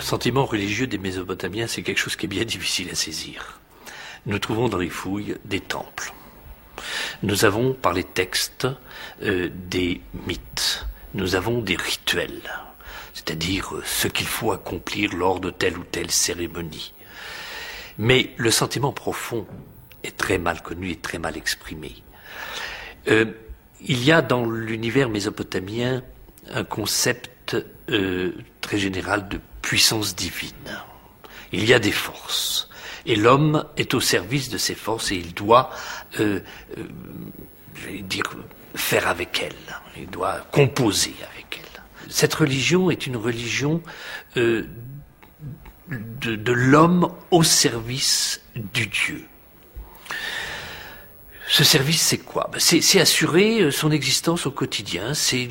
Le sentiment religieux des Mésopotamiens, c'est quelque chose qui est bien difficile à saisir. Nous trouvons dans les fouilles des temples. Nous avons, par les textes, des mythes. Nous avons des rituels, c'est-à-dire ce qu'il faut accomplir lors de telle ou telle cérémonie. Mais le sentiment profond est très mal connu et très mal exprimé. Il y a dans l'univers mésopotamien un concept très général de puissance divine. Il y a des forces. Et l'homme est au service de ces forces et il doit, faire avec elles. Il doit composer avec elles. Cette religion est une religion de l'homme au service du Dieu. Ce service, c'est quoi? C'est assurer son existence au quotidien, c'est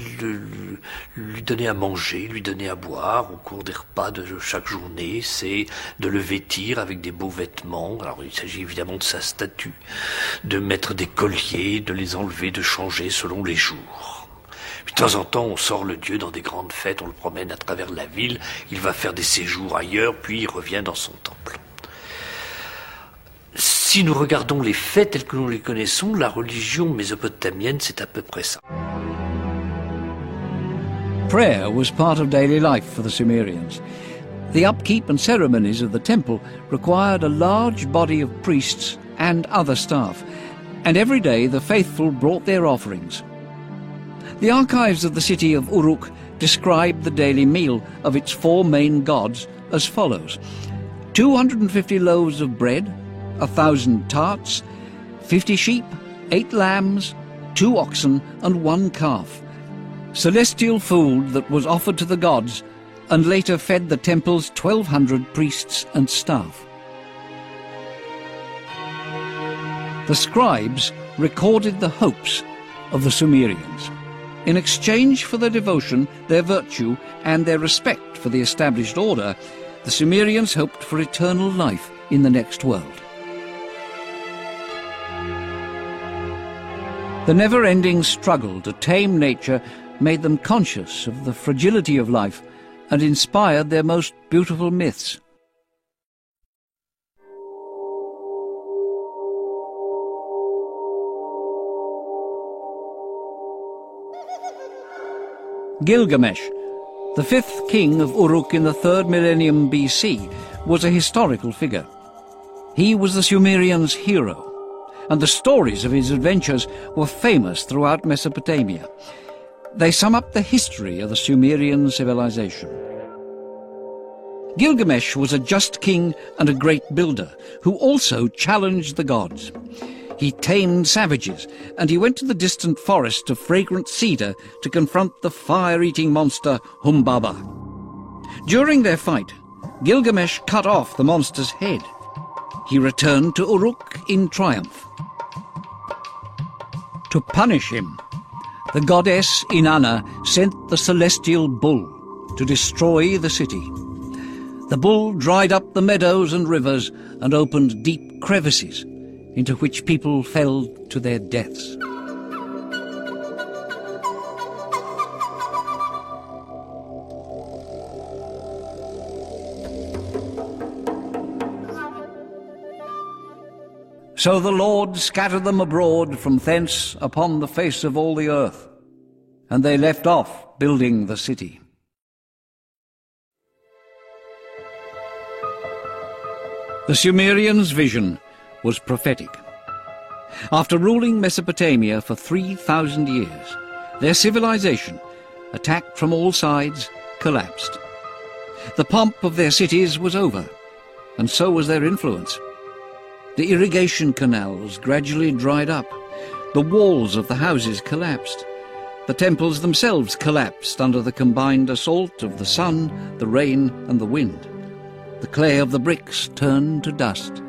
lui donner à manger, lui donner à boire au cours des repas de chaque journée, c'est de le vêtir avec des beaux vêtements. Alors il s'agit évidemment de sa statue, de mettre des colliers, de les enlever, de changer selon les jours. Puis de temps en temps, on sort le Dieu dans des grandes fêtes, on le promène à travers la ville, il va faire des séjours ailleurs, puis il revient dans son temple. Si nous regardons les faits tels que nous les connaissons, la religion mésopotamienne, c'est à peu près ça. Prayer was part of daily life for the Sumerians. The upkeep and ceremonies of the temple required a large body of priests and other staff, and every day the faithful brought their offerings. The archives of the city of Uruk describe the daily meal of its four main gods as follows: 250 loaves of bread, 1,000 tarts, 50 sheep, 8 lambs, 2 oxen and 1 calf. Celestial food that was offered to the gods and later fed the temple's 1,200 priests and staff. The scribes recorded the hopes of the Sumerians. In exchange for their devotion, their virtue and their respect for the established order, the Sumerians hoped for eternal life in the next world. The never-ending struggle to tame nature made them conscious of the fragility of life and inspired their most beautiful myths. Gilgamesh, the fifth king of Uruk in the 3rd millennium BC, was a historical figure. He was the Sumerians' hero, and the stories of his adventures were famous throughout Mesopotamia. They sum up the history of the Sumerian civilization. Gilgamesh was a just king and a great builder, who also challenged the gods. He tamed savages, and he went to the distant forest of fragrant cedar to confront the fire-eating monster Humbaba. During their fight, Gilgamesh cut off the monster's head. He returned to Uruk in triumph. To punish him, the goddess Inanna sent the celestial bull to destroy the city. The bull dried up the meadows and rivers and opened deep crevices into which people fell to their deaths. So the Lord scattered them abroad from thence upon the face of all the earth, and they left off building the city. The Sumerians' vision was prophetic. After ruling Mesopotamia for 3,000 years, their civilization, attacked from all sides, collapsed. The pomp of their cities was over, and so was their influence. The irrigation canals gradually dried up. The walls of the houses collapsed. The temples themselves collapsed under the combined assault of the sun, the rain, and the wind. The clay of the bricks turned to dust,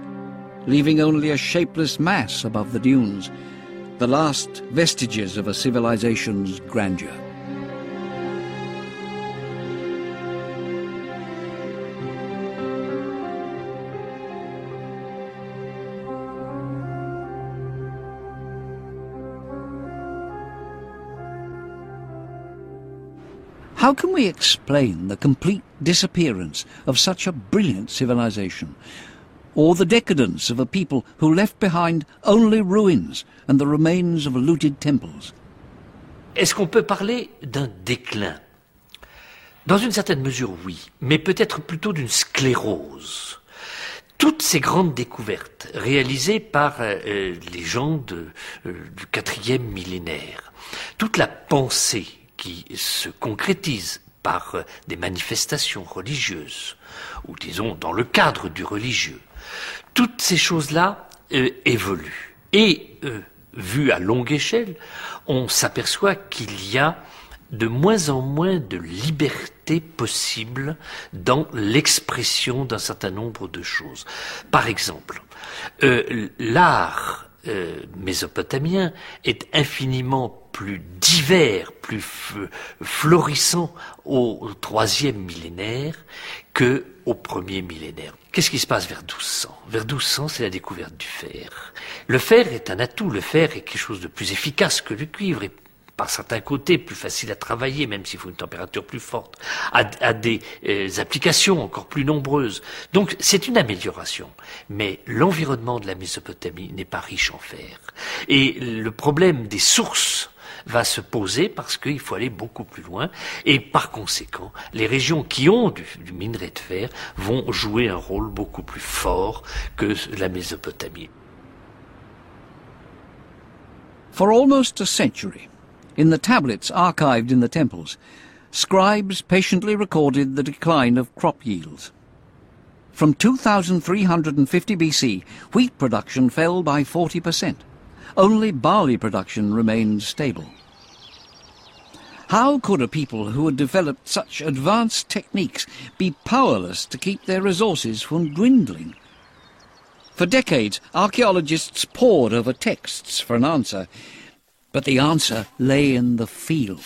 leaving only a shapeless mass above the dunes, the last vestiges of a civilization's grandeur. How can we explain the complete disappearance of such a brilliant civilization, or the decadence of a people who left behind only ruins and the remains of looted temples? Est-ce qu'on peut parler d'un déclin? Dans une certaine mesure, oui, mais peut-être plutôt d'une sclérose. Toutes ces grandes découvertes réalisées par les gens du 4e millénaire, toute la pensée qui se concrétise par des manifestations religieuses, ou disons dans le cadre du religieux, toutes ces choses-là évoluent. Et vu à longue échelle, on s'aperçoit qu'il y a de moins en moins de liberté possible dans l'expression d'un certain nombre de choses. Par exemple, l'art mésopotamien est infiniment plus divers, plus florissant au 3e millénaire que au 1er millénaire. Qu'est-ce qui se passe vers 1200? Vers 1200, c'est la découverte du fer. Le fer est un atout, le fer est quelque chose de plus efficace que le cuivre, et par certains côtés plus facile à travailler, même s'il faut une température plus forte, à des applications encore plus nombreuses. Donc c'est une amélioration. Mais l'environnement de la Mésopotamie n'est pas riche en fer. Et le problème des sources va se poser parce qu'il faut aller beaucoup plus loin. Et par conséquent, les régions qui ont du minerai de fer vont jouer un rôle beaucoup plus fort que la Mésopotamie. For almost a century, in the tablets archived in the temples, scribes patiently recorded the decline of crop yields. From 2350 BC, wheat production fell by 40%. Only barley production remained stable. How could a people who had developed such advanced techniques be powerless to keep their resources from dwindling? For decades, archaeologists pored over texts for an answer, but the answer lay in the field.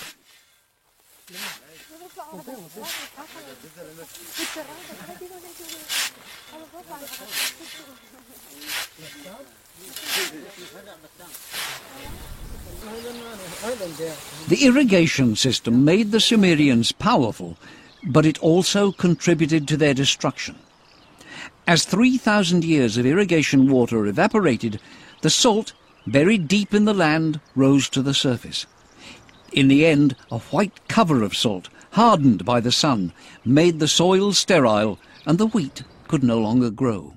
The irrigation system made the Sumerians powerful, but it also contributed to their destruction. As 3,000 years of irrigation water evaporated, the salt buried deep in the land rose to the surface. In the end, a white cover of salt, hardened by the sun, made the soil sterile and the wheat could no longer grow.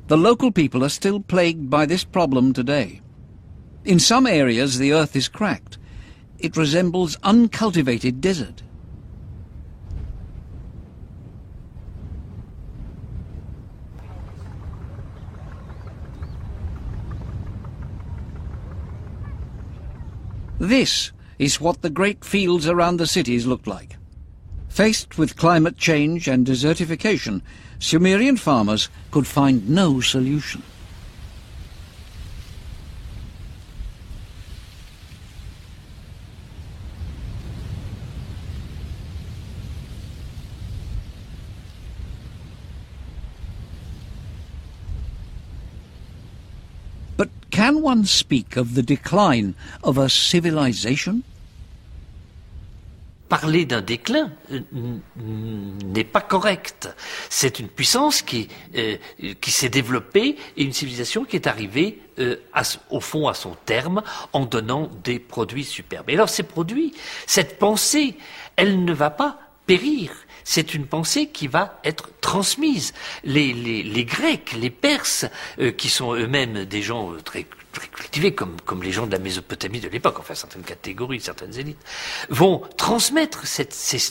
The local people are still plagued by this problem today. In some areas the earth is cracked. It resembles uncultivated desert. This is what the great fields around the cities looked like. Faced with climate change and desertification, Sumerian farmers could find no solution. But can one speak of the decline of a civilization? Parler d'un déclin n'est pas correct. C'est une puissance qui s'est développée et une civilisation qui est arrivée au fond à son terme en donnant des produits superbes. Et alors ces produits, cette pensée, elle ne va pas périr. C'est une pensée qui va être transmise. Les Grecs, les Perses, qui sont eux-mêmes des gens très cultivés, comme les gens de la Mésopotamie de l'époque, enfin certaines catégories, certaines élites, vont transmettre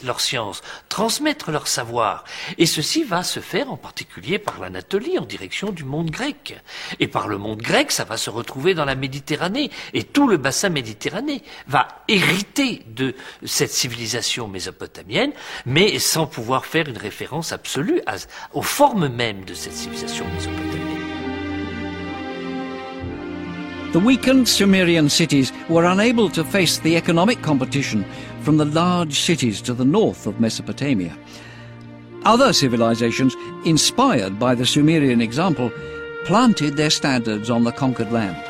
leur science, transmettre leur savoir. Et ceci va se faire en particulier par l'Anatolie, en direction du monde grec. Et par le monde grec, ça va se retrouver dans la Méditerranée. Et tout le bassin méditerranéen va hériter de cette civilisation mésopotamienne, mais sans pouvoir faire une référence absolue aux formes mêmes de cette civilisation mésopotamienne. The weakened Sumerian cities were unable to face the economic competition from the large cities to the north of Mesopotamia. Other civilizations, inspired by the Sumerian example, planted their standards on the conquered land.